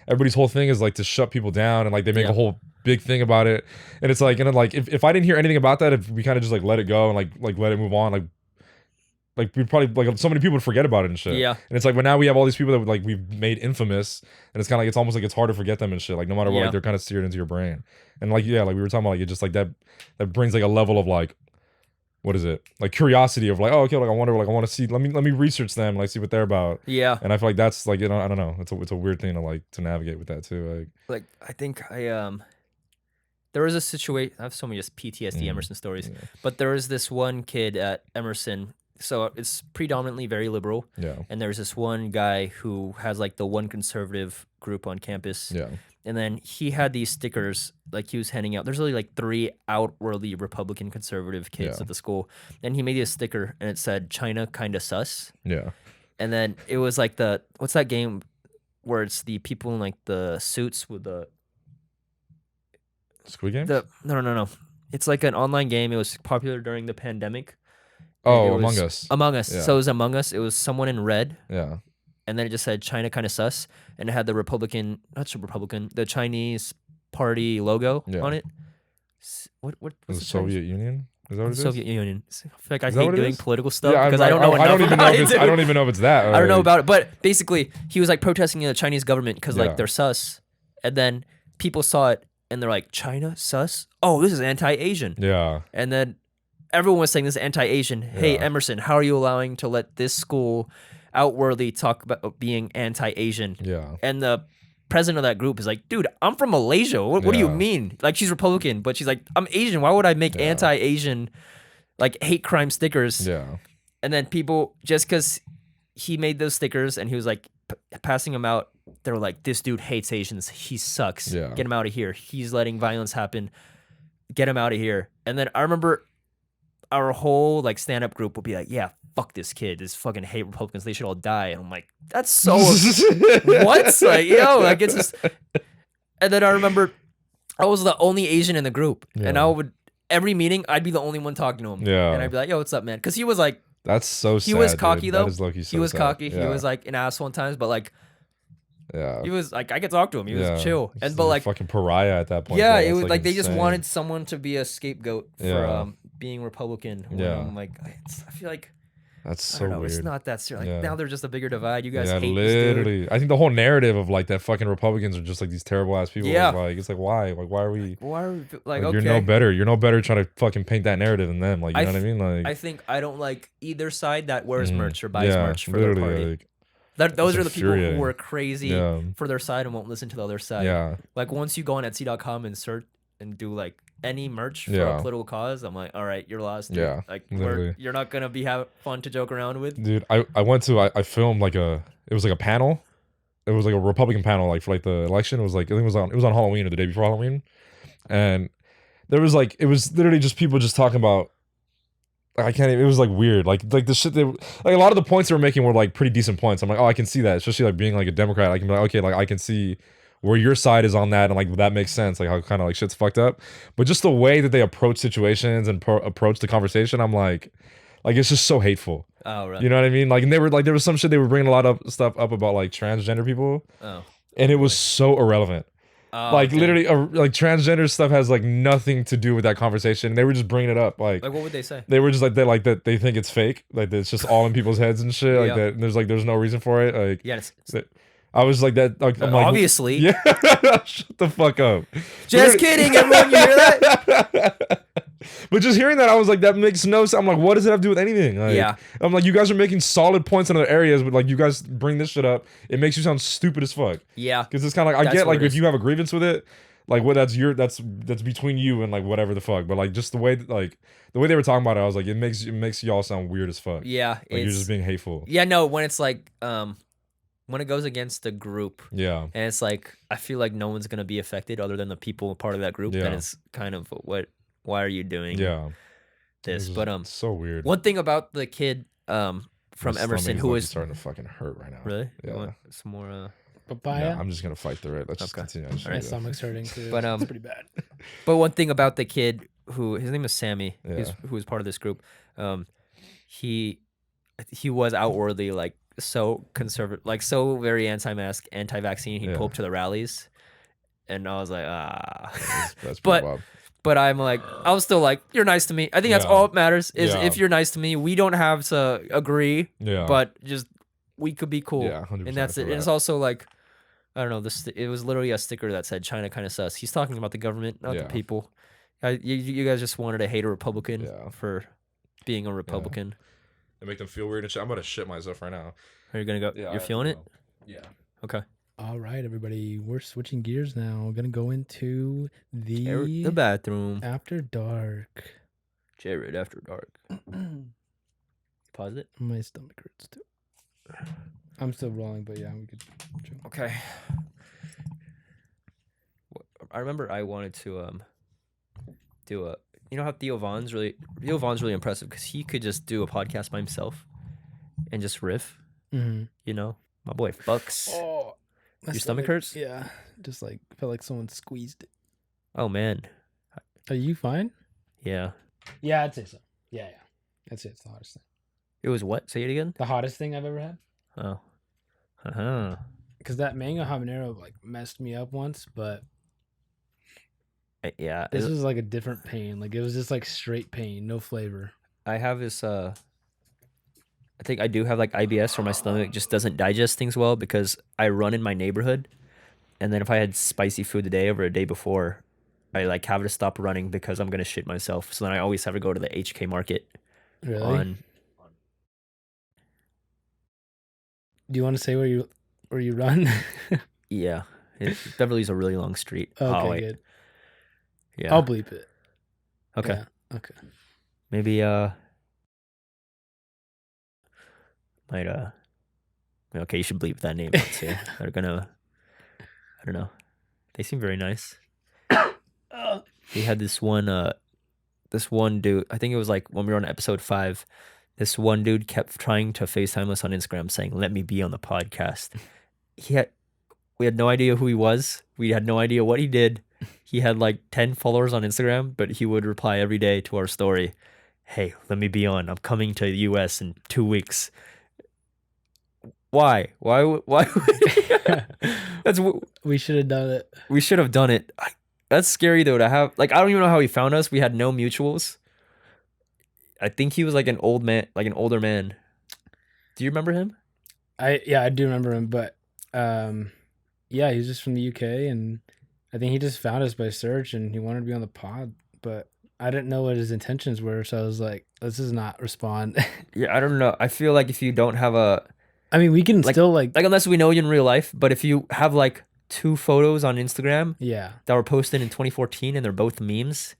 everybody's whole thing is like to shut people down, and like they make Yeah. a whole big thing about it. And it's like, and then like if I didn't hear anything about that, if we kind of just like let it go and like let it move on, like we probably like so many people would forget about it and shit. Yeah. And it's like, but now we have all these people that like we've made infamous, and it's kind of like it's almost like it's hard to forget them and shit. Like no matter what, Yeah. like they're kind of seared into your brain. And like yeah, like we were talking about, like it just like that brings like a level of like, what is it? Like curiosity of like, oh okay, like I wonder, like I want to see, let me research them, like see what they're about. Yeah. And I feel like that's like, you know, I don't know, it's a weird thing to like to navigate with that too. Like I think there was a situation. I have so many just PTSD Emerson stories, yeah. but there was this one kid at Emerson. So it's predominantly very liberal, Yeah. and there's this one guy who has like the one conservative group on campus, Yeah. and then he had these stickers like he was handing out. There's only like 3 outwardly Republican conservative kids Yeah. at the school, and he made a sticker and it said "China kinda sus," Yeah. and then it was like the what's that game where it's the people in like the suits with the Squid Game? no. It's like an online game. It was popular during the pandemic. Oh, It was Among Us. Among Us. Yeah. So it was Among Us. It was someone in red, Yeah. and then it just said China kind of sus, and it had the the Chinese party logo Yeah. on it. What The what's the Soviet Union? Is that what it is? Soviet Union. I feel like I Is that hate what it doing is? political stuff Yeah, because I don't know enough I don't even know about if it's, it. I don't even know if it's that. I don't know like- about it, but basically he was like protesting the Chinese government because Yeah. like they're sus, and then people saw it and they're like, China sus? Oh, this is anti-Asian. Yeah. And then everyone was saying this is anti-Asian. Hey, Yeah. Emerson, how are you allowing to let this school outwardly talk about being anti-Asian? Yeah. And the president of that group is like, dude, I'm from Malaysia. What do you Yeah. mean? Like, she's Republican, but she's like, I'm Asian. Why would I make Yeah. anti-Asian, like, hate crime stickers? Yeah. And then people, just because he made those stickers and he was like passing them out, they were like, this dude hates Asians. He sucks. Yeah. Get him out of here. He's letting violence happen. Get him out of here. And then I remember our whole like stand-up group would be like, yeah, fuck this kid. This fucking hate Republicans. They should all die. And I'm like, that's so what? Like, yo, like it's just. And then I remember I was the only Asian in the group, and Yeah. I would every meeting I'd be the only one talking to him. Yeah. And I'd be like, yo, what's up, man? Because he was like, That's so sad. he was dude. cocky though. That is low-key so he was sad. cocky. He Yeah. was like an asshole sometimes, but like Yeah. he was like I could talk to him. He Yeah. was chill. He's And a but like fucking pariah at that point. yeah, bro. it That's, was like they just insane. wanted someone to be a scapegoat for Yeah. being Republican. When Yeah. I'm like I feel like That's I so don't know. weird. It's not that serious. Like Yeah. now they're just a bigger divide. You guys Yeah, hate this dude. literally. I think the whole narrative of like that fucking Republicans are just like these terrible ass people. Yeah. Is, like it's like why? Like why are we? Why are we, like Like, okay? You're no better. You're no better trying to fucking paint that narrative than them. Like you I know what I mean? Like I think I don't like either side that wears mhm. merch or buys merch for their party. Like, Those it's are the people who infuriating. are crazy Yeah. for their side and won't listen to the other side. Yeah. Like once you go on Etsy.com and search and do like any merch for Yeah. a political cause, I'm like, all right, you're lost. Dude. Yeah, Like literally. you're not gonna be have fun to joke around with. Dude, I filmed like it was like a panel. It was like a Republican panel, like for like the election. It was like I think it was on Halloween or the day before Halloween, and there was like it was literally just people just talking about. I can't even. It was like weird, like the shit they like. A lot of the points they were making were like pretty decent points. I'm like, oh, I can see that, especially like being like a Democrat. I can be like, okay, like I can see where your side is on that, and like that makes sense, like how kind of like shit's fucked up. But just the way that they approach situations and approach the conversation, I'm like Like it's just so hateful. Oh, right. You know what I mean? Like, and there was some shit they were bringing a lot of stuff up about like transgender people, Oh. and it was so irrelevant. Oh, Like okay. literally, like transgender stuff has like nothing to do with that conversation. They were just bringing it up, like Like, what would they say? they were just like that they think it's fake, like it's just all in people's heads and shit, like Yeah. that. And there's no reason for it, like Yeah, it's I was like that, like I'm like, obviously. yeah, shut the fuck up. Just kidding, everyone. You hear that? But just hearing that, I was like, that makes no sense. I'm like, what does it have to do with anything? Like, Yeah. I'm like, you guys are making solid points in other areas, but like, you guys bring this shit up, it makes you sound stupid as fuck. Yeah. Because it's kind of like, I That's get what like it if is. you have a grievance with it, like what that's between you and like whatever the fuck. But like just the way they were talking about it, I was like, it makes y'all sound weird as fuck. Yeah. Like you're just being hateful. Yeah, no, when it's like when it goes against the group Yeah. and it's like I feel like no one's gonna be affected other than the people part of that group, then Yeah. it's kind of why are you doing Yeah. this? It was But so weird. one thing about the kid from My Emerson stomach who is was starting to fucking hurt right now. really? You Yeah. want some more Papaya. No, I'm just gonna fight through it. Let's just Okay. continue. I just My need to- stomach's hurting too. But, It's pretty bad. But one thing about the kid who his name is Sammy, Yeah. who was part of this group, he was outwardly like so conservative, like so very anti-mask, anti-vaccine. He'd Yeah. pull up to the rallies, and I was like, That's But- pretty wild. But I'm like, I was still like, you're nice to me. I think that's Yeah. all that matters is Yeah. if you're nice to me. We don't have to agree, Yeah. but just we could be cool. Yeah, 100% And that's I it. feel And it's that. also like, I don't know. It was literally a sticker that said China kind of sus. He's talking about the government, not Yeah. the people. You guys just wanted to hate a Republican Yeah. for being a Republican. It make them feel weird and shit. I'm about to shit myself right now. Are you gonna go? Yeah, You're feeling it? Yeah. Okay. All right, everybody, we're switching gears now. We're gonna go into the The bathroom. after dark. Jared after dark. Pause it. My stomach hurts too. I'm still rolling, but yeah, we could. Okay. I remember I wanted to do a. You know how Theo Vaughn's really impressive because he could just do a podcast by himself and just riff. Mm-hmm. You know, my boy fucks. Oh, my Your stomach hurts? Yeah, just like felt like someone squeezed it. Oh man. Are you fine? Yeah. Yeah, I'd say so. Yeah. That's it. It's the hottest thing. It was what? Say it again. The hottest thing I've ever had. Oh. Uh-huh. Because that mango habanero like messed me up once, but Yeah. this was like a different pain. Like it was just like straight pain, no flavor. I have this I think I do have like IBS where my stomach just doesn't digest things well because I run in my neighborhood, and then if I had spicy food the day over a day before, I like have to stop running because I'm gonna shit myself. So then I always have to go to the HK Market. Really? Do you want to say where you run? Yeah, Beverly's a really long street. Okay, Oh, wait. good. Yeah. I'll bleep it. Okay. Yeah, okay. Maybe might okay, you should bleep that name out too. They're gonna, I don't know. They seem very nice. We had this one dude, I think it was like when we were on episode 5, this one dude kept trying to FaceTime us on Instagram saying, "Let me be on the podcast." We had no idea who he was. We had no idea what he did. He had like 10 followers on Instagram, but he would reply every day to our story, "Hey, let me be on. I'm coming to the US in 2 weeks." Why? That's We should have done it. we should have done it. That's scary though to have. Like, I don't even know how he found us. We had no mutuals. I think he was like an old man, like an older man. Do you remember him? I do remember him, but yeah, he's just from the UK, and I think he just found us by search, and he wanted to be on the pod, but I didn't know what his intentions were, so I was like, let's just not respond. Yeah, I don't know. I feel like if you don't have I mean, we can still like unless we know you in real life, but if you have like 2 photos on Instagram yeah, that were posted in 2014 and they're both memes,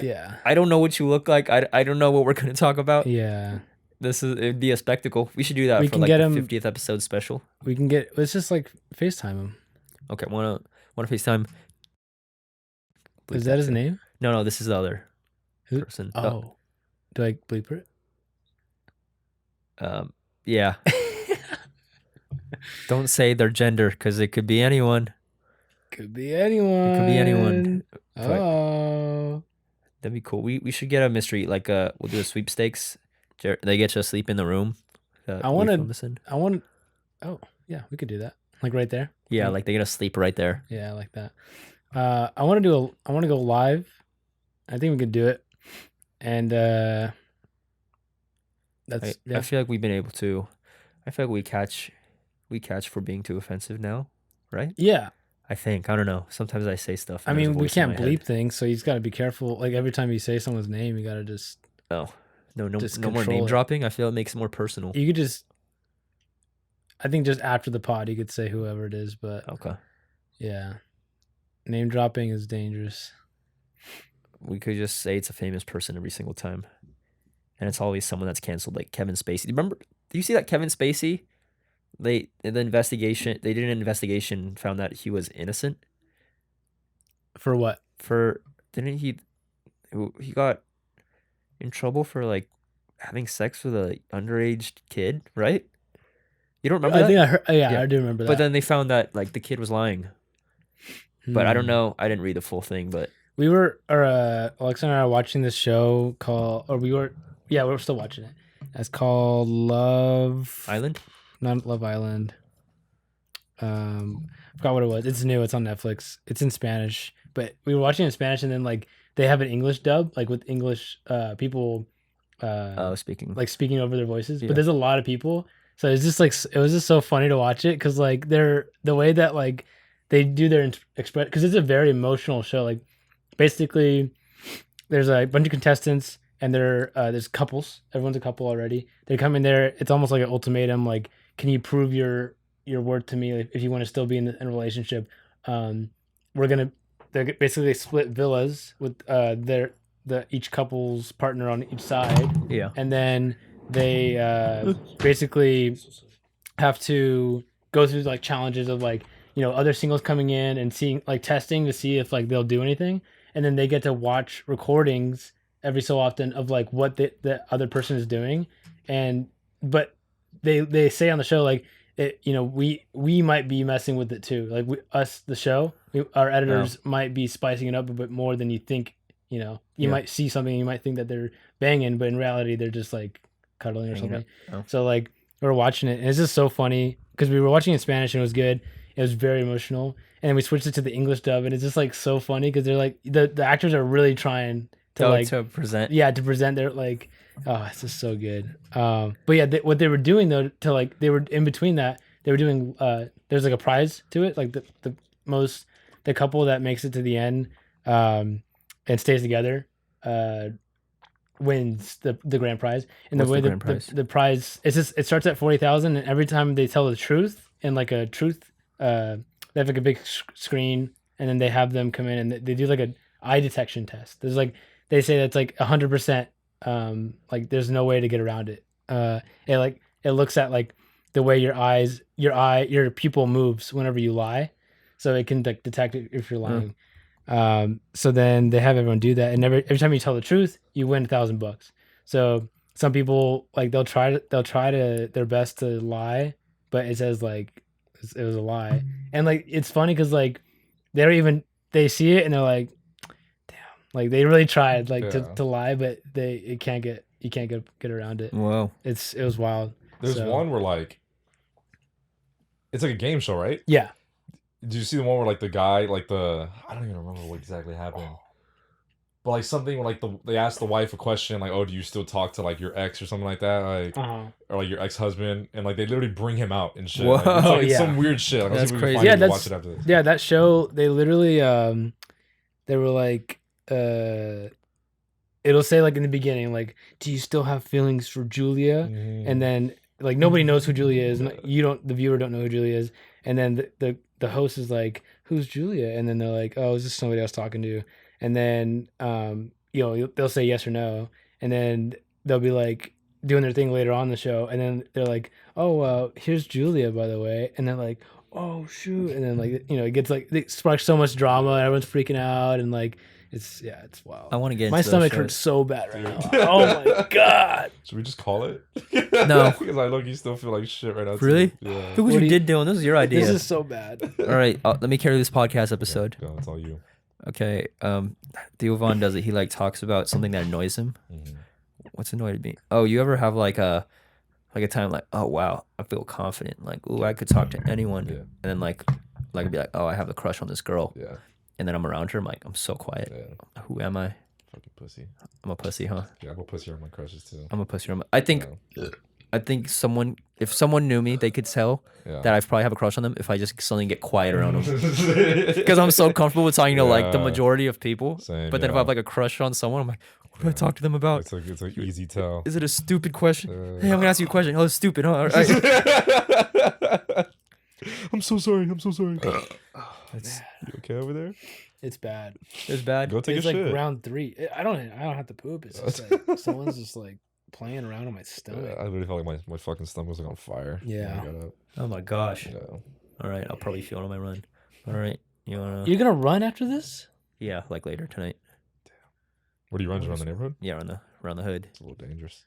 yeah, I don't know what you look like. I don't know what we're gonna talk about. yeah. It'd be a spectacle. We should do that We for can like get the him- 50th episode special. We can get. Let's just like FaceTime him. Okay, wanna FaceTime? Is that his name? No, this is the other Who- person. Oh, do I bleep it? Yeah. Don't say their gender because it could be anyone. Could be anyone. It could be anyone. Oh, That'd be cool. We should get a mystery, like we'll do a sweepstakes They get you to sleep in the room. I wanted. Oh yeah, we could do that. Like right there. Yeah, like they get to sleep right there. Yeah, I like that. I want to go live. I think we could do it. And that's. I feel like we've been able to. I feel like we catch for being too offensive now, right? Yeah. I think. I don't know. Sometimes I say stuff. I mean, we can't bleep things, so he's got to be careful. Like every time you say someone's name, you got to just. Oh, no just more control name it. dropping. I feel it makes it more personal. You could just. I think just after the pod, you could say whoever it is, but Okay. yeah, name dropping is dangerous. We could just say it's a famous person every single time, and it's always someone that's canceled, like Kevin Spacey. Do you see that Kevin Spacey? They did an investigation, found that he was innocent. For what? Didn't he got in trouble for like having sex with a underage kid, right? You don't remember that? I think I heard. Yeah, I do remember that. But then they found that like the kid was lying. But I don't know. I didn't read the full thing, but we were, Alexa and I are watching this show we're still watching it. It's called Love Island. Not Love Island. Forgot what it was. It's new. It's on Netflix. It's in Spanish, but we were watching it in Spanish, and then like they have an English dub, like with English people, speaking over their voices. Yeah. But there's a lot of people, so it's just like it was just so funny to watch it because like the way that like they do their express, because it's a very emotional show. Like basically, there's a bunch of contestants, and there's couples. Everyone's a couple already. They come in there. It's almost like an ultimatum. Like, can you prove your worth to me if you want to still be in a relationship? They basically split villas with each couple's partner on each side. Yeah. And then they basically have to go through like challenges of like, other singles coming in and seeing like testing to see if like they'll do anything. And then they get to watch recordings every so often of like what the other person is doing. But they say on the show, like, we might be messing with it too. Like our editors might be spicing it up a bit more than you think. You might see something, you might think that they're banging, but in reality they're just like cuddling or something. So like we were watching it, and it's just so funny because we were watching it in Spanish and it was good. It was very emotional, and then we switched it to the English dub, and it's just like so funny because they're like the actors are really trying to present. Yeah, to present their like. Oh, it's just so good. But yeah, what they were doing though, they were in between that, they were doing. There's like a prize to it, like the couple that makes it to the end, and stays together, wins the grand prize. And What's the way the grand prize? The prize, it starts at 40,000, and every time they tell the truth in like a truth, they have like a big screen, and then they have them come in and they do like a eye detection test. There's like they say that's like 100%. Like there's no way to get around it. It looks at like the way your pupil moves whenever you lie, so it can like detect if you're lying. So then they have everyone do that, and every time you tell the truth, you win $1,000. So some people like they'll try to their best to lie, but it says like it was a lie, and like it's funny because like they see it and they're like, damn, like they really tried like to lie, but you can't get around it. Wow, it was wild. There's one where like it's like a game show, right? Yeah. Did you see the one where like the guy I don't even remember what exactly happened, but like something where like they asked the wife a question like, oh, do you still talk to like your ex or something like that, like or like your ex-husband, and like they literally bring him out and shit. Whoa. Like, it's some weird shit. Like, that's crazy. Watch it after this. Yeah, that show they literally they were like it'll say like in the beginning like, do you still have feelings for Julia? And then like nobody knows who Julia is, and the viewer don't know who Julia is, and then the host is like, who's Julia? And then they're like, oh, is this somebody I was talking to? And then they'll say yes or no, and then they'll be like doing their thing later on the show, and then they're like, oh, here's Julia, by the way, and they're like, oh shoot, and then like it gets like it sparks so much drama, and everyone's freaking out, and like it's wild. I want to get my stomach hurts so bad right now. Oh my god! Should we just call it? No, because I low-key still feel like shit right now. Really? Yeah. Look what you did, Dylan. This is your idea. This is so bad. All right, let me carry this podcast episode. Yeah, it's all you. Okay. Theo Von does it. He like talks about something that annoys him. What's annoyed me? Oh, you ever have like a time like, oh wow, I feel confident. Like, ooh, I could talk to anyone. Yeah. And then like I'd be like, oh, I have a crush on this girl. Yeah. And then I'm around her. I'm like, I'm so quiet. Yeah. Who am I? Fucking pussy. I'm a pussy, huh? Yeah, I'm a pussy on my crushes too. I'm a pussy. I think if someone knew me, they could tell that I probably have a crush on them if I just suddenly get quiet around them. Because I'm so comfortable with talking to like the majority of people. Same, but then if I have like a crush on someone, I'm like, what do I talk to them about? It's like easy tell. Is it a stupid question? Hey, I'm gonna ask you a question. Oh, it's stupid. Huh? All right. I'm so sorry. You It's okay over there? bad. It's bad. Go take It's a like shit. round 3. I don't have to poop. It's just like someone's just like playing around on my stomach. I literally felt like my fucking stomach was like on fire. Yeah. When I got up. Oh my gosh. Yeah. All right, I'll probably feel it on my run. All right, you wanna? You're gonna run after this? Yeah, like later tonight. What do you run around the neighborhood? Yeah, around the hood. It's a little dangerous.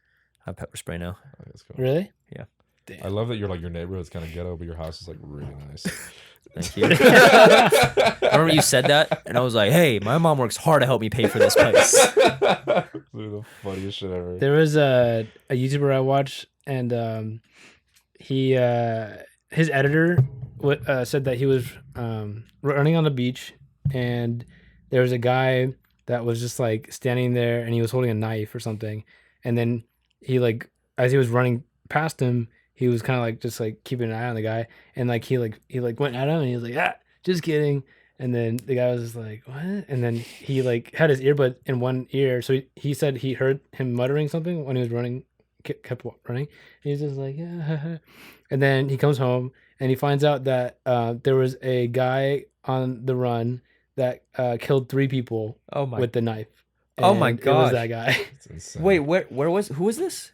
I have pepper spray now. Oh, that's cool. Really? Yeah. Damn. I love that your neighborhood's kind of ghetto, but your house is like really nice. Thank you. I remember you said that, and I was like, "Hey, my mom works hard to help me pay for this place." Literally the funniest shit ever. There was a YouTuber I watched, and he his editor said that he was running on the beach, and there was a guy that was just like standing there, and he was holding a knife or something, and then he like as he was running past him, he was kind of like just like keeping an eye on the guy, and like he went at him, and he was like, just kidding. And then the guy was just like, what? And then he like had his earbud in one ear. So he said he heard him muttering something when he was running, kept running. And he's just like, yeah. And then he comes home and he finds out that there was a guy on the run that killed 3 people with the knife. Oh my And it was gosh. that guy. It's insane. Wait, who was this?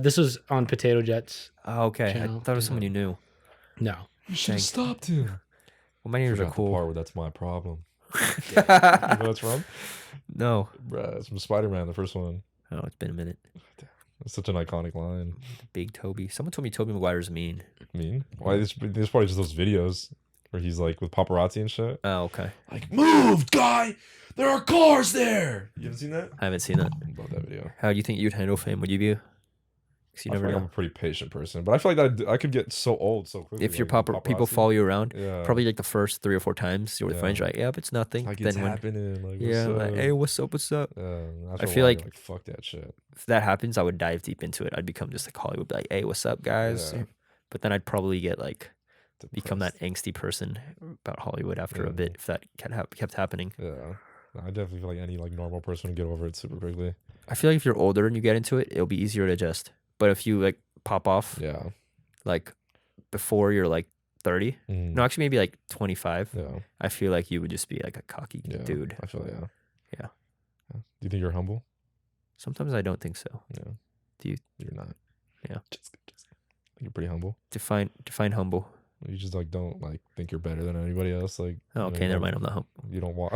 This was on Potato Jets. Oh, okay, Channel. I thought it was someone you knew. No. You should have stopped him. Well, my neighbors are Forgot the cool. part where that's my problem. You know what's from? No. Bruh, it's from Spider-Man, the first one. Oh, it's been a minute. It's such an iconic line. Big Toby. Someone told me Toby Maguire's mean. Mean? Why? There's probably just those videos where he's like with paparazzi and shit. Oh, okay. Like, move, guy! There are cars there! You haven't seen that? I haven't seen that. I love that video. How do you think you'd handle fame? Would you be? Because you I feel never like I'm know. a pretty patient person, but I feel like that I could get so old so quickly. If your like, people paparazzi. follow you around, Yeah. probably like the first 3 or 4 times you're with friends, Yeah. right? Yeah, but it's nothing. Like then it's when, happening. Like, what's yeah, up? like, hey, what's up? What's up? After I a feel while, like- you're fuck that shit. If that happens, I would dive deep into it. I'd become just like Hollywood, be like, hey, what's up, guys? Yeah. But then I'd probably get like become that Depressed. angsty person about Hollywood after a Yeah. bit if that kept happening. Yeah. I definitely feel like any like normal person would get over it super quickly. I feel like if you're older and you get into it, it'll be easier to adjust. But if you like pop off Yeah. like before you're like 30, Mm. no, actually maybe like 25, Yeah. I feel like you would just be like a cocky Yeah. dude. I feel yeah. Yeah. Do you think you're humble? Sometimes I don't think so. Yeah. Do you? You're not. Yeah. Just you're pretty humble. Define humble. You just like don't like think you're better than anybody else. Like Oh, you know, okay, you never don't- mind. I'm not humble. You don't walk.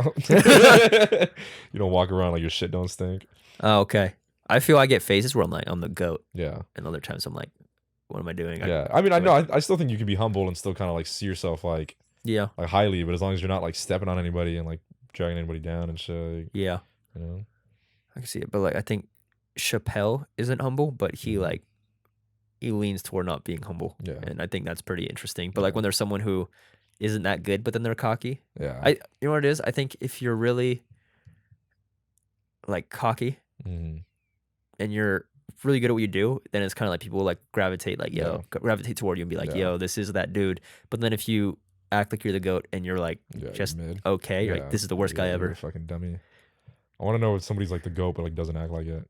You don't walk around like your shit don't stink. Oh, okay. I feel I get phases where I'm like, I'm the goat. Yeah. And other times I'm like, what am I doing? Yeah. I mean, I know. I still think you can be humble and still kind of like see yourself like Yeah. highly, but as long as you're not like stepping on anybody and like dragging anybody down and shit, like, Yeah. you know. I can see it. But like, I think Chappelle isn't humble, but he leans toward not being humble. Yeah. And I think that's pretty interesting. But like when there's someone who isn't that good, but then they're cocky. Yeah. You know what it is? I think if you're really like cocky Mhm. and you're really good at what you do, then it's kind of like people like gravitate gravitate toward you and be like, Yeah. yo, this is that dude. But then if you act like you're the goat and you're like Yeah, just you're mid. okay, you're Yeah. like, this is the worst guy Yeah, you're ever. a fucking dummy. I want to know if somebody's like the goat but like doesn't act like it.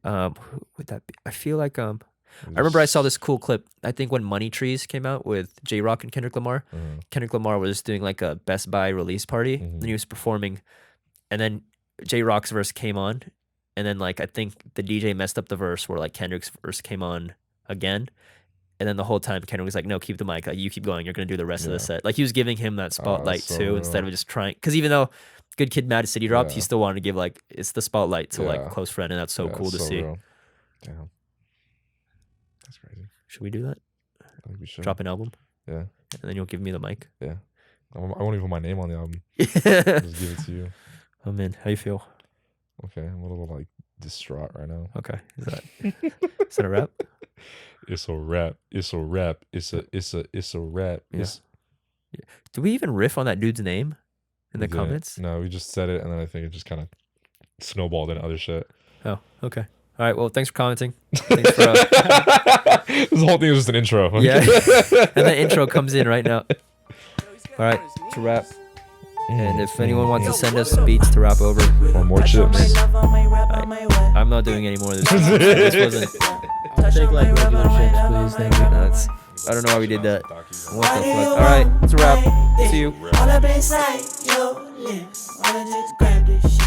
Who would that be? I feel like I remember I saw this cool clip. I think when Money Trees came out with J Rock and Kendrick Lamar. Kendrick Lamar was doing like a Best Buy release party and he was performing, and then J Rock's verse came on, and then like I think the DJ messed up the verse where like Kendrick's verse came on again, and then the whole time Kendrick was like, no, keep the mic, like you keep going, you're gonna do the rest of the Yeah. set. Like he was giving him that spotlight so too, real. instead of just trying, because even though Good Kid, Mad City dropped, he Yeah. still wanted to give like it's the spotlight to Yeah. like close friend, and that's so Yeah, cool it's to see. real. Damn. That's crazy. Should we do that? I think we should. Drop an album, Yeah. and then you'll give me the mic. I won't even put my name on the album. Just give it to you. Oh man, how you feel? Okay, I'm a little like distraught right now. Okay. Is that a rap? It's a rap. It's a rap. It's a rap. Yeah. Do we even riff on that dude's name in the comments? No, we just said it, and then I think it just kind of snowballed into other shit. Oh, okay. All right. Well, thanks for commenting. Thanks for. This whole thing is just an intro. Yeah. And the intro comes in right now. All right. To rap. And if anyone wants to send us beats to rap over or more chips, I'm not doing any more of this. This wasn't. I'll take like regular chips, please. Thank you. That's, I don't know why we did that. What the fuck? All right. It's a wrap. See you. All up inside your lips. Wanna just grab this shit.